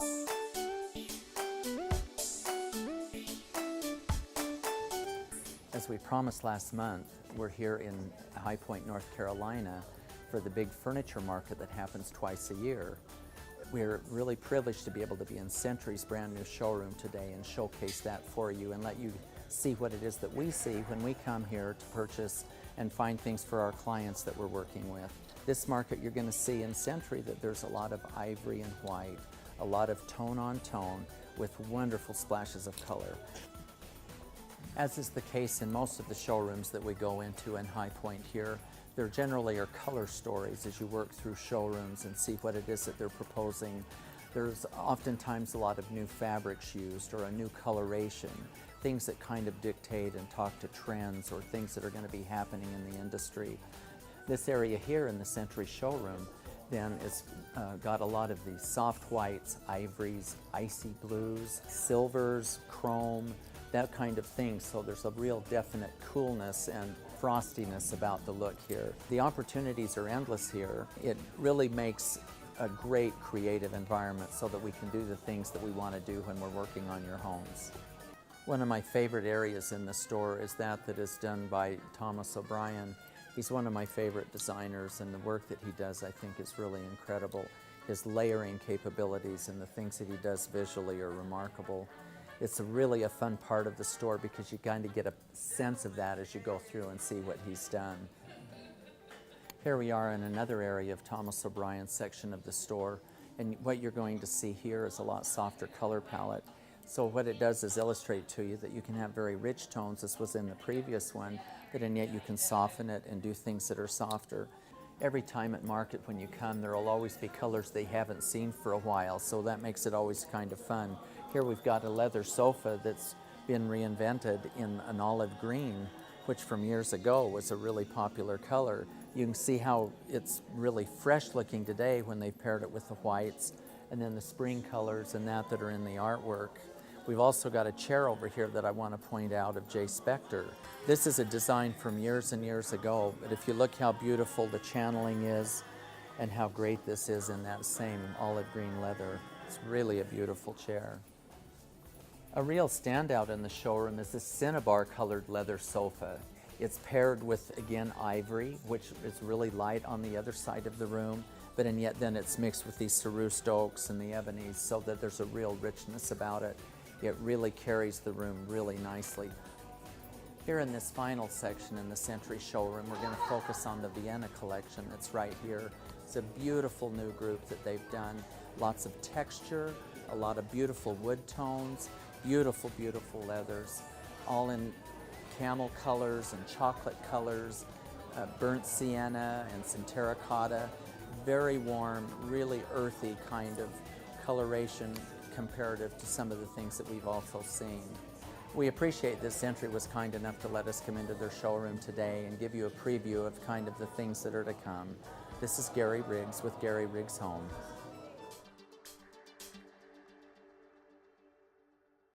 As we promised last month, we're here in High Point, North Carolina for the big furniture market that happens twice a year. We're really privileged to be able to be in Century's brand new showroom today and showcase that for you and let you see what it is that we see when we come here to purchase and find things for our clients that we're working with. This market, you're going to see in Century that there's a lot of ivory and white, a lot of tone on tone with wonderful splashes of color. As is the case in most of the showrooms that we go into in High Point here, there generally are color stories as you work through showrooms and see what it is that they're proposing. There's oftentimes a lot of new fabrics used or a new coloration, things that kind of dictate and talk to trends or things that are going to be happening in the industry. This area here in the Century showroom then is got a lot of these soft whites, ivories, icy blues, silvers, chrome, that kind of thing. So there's a real definite coolness and frostiness about the look here. The opportunities are endless here. It really makes a great creative environment so that we can do the things that we want to do when we're working on your homes. One of my favorite areas in the store is that is done by Thomas O'Brien. He's one of my favorite designers, and the work that he does I think is really incredible. His layering capabilities and the things that he does visually are remarkable. It's really a fun part of the store because you kind of get a sense of that as you go through and see what he's done. Here we are in another area of Thomas O'Brien's section of the store, and what you're going to see here is a lot softer color palette. So what it does is illustrate to you that you can have very rich tones, this was in the previous one, but and yet you can soften it and do things that are softer. Every time at market when you come, there will always be colors they haven't seen for a while, so that makes it always kind of fun. Here we've got a leather sofa that's been reinvented in an olive green, which from years ago was a really popular color. You can see how it's really fresh looking today when they've paired it with the whites and then the spring colors and that are in the artwork. We've also got a chair over here that I want to point out of Jay Spector. This is a design from years and years ago, but if you look how beautiful the channeling is and how great this is in that same olive green leather, it's really a beautiful chair. A real standout in the showroom is this cinnabar colored leather sofa. It's paired with, again, ivory, which is really light on the other side of the room, but and yet then it's mixed with these Cerussed oaks and the ebonies so that there's a real richness about it. It really carries the room really nicely. Here in this final section in the Century showroom, we're going to focus on the Vienna collection that's right here. It's a beautiful new group that they've done. Lots of texture, a lot of beautiful wood tones, beautiful, beautiful leathers, all in camel colors and chocolate colors, burnt sienna and some terracotta. Very warm, really earthy kind of coloration comparative to some of the things that we've also seen. We appreciate that Century was kind enough to let us come into their showroom today and give you a preview of kind of the things that are to come. This is Gary Riggs with Gary Riggs Home.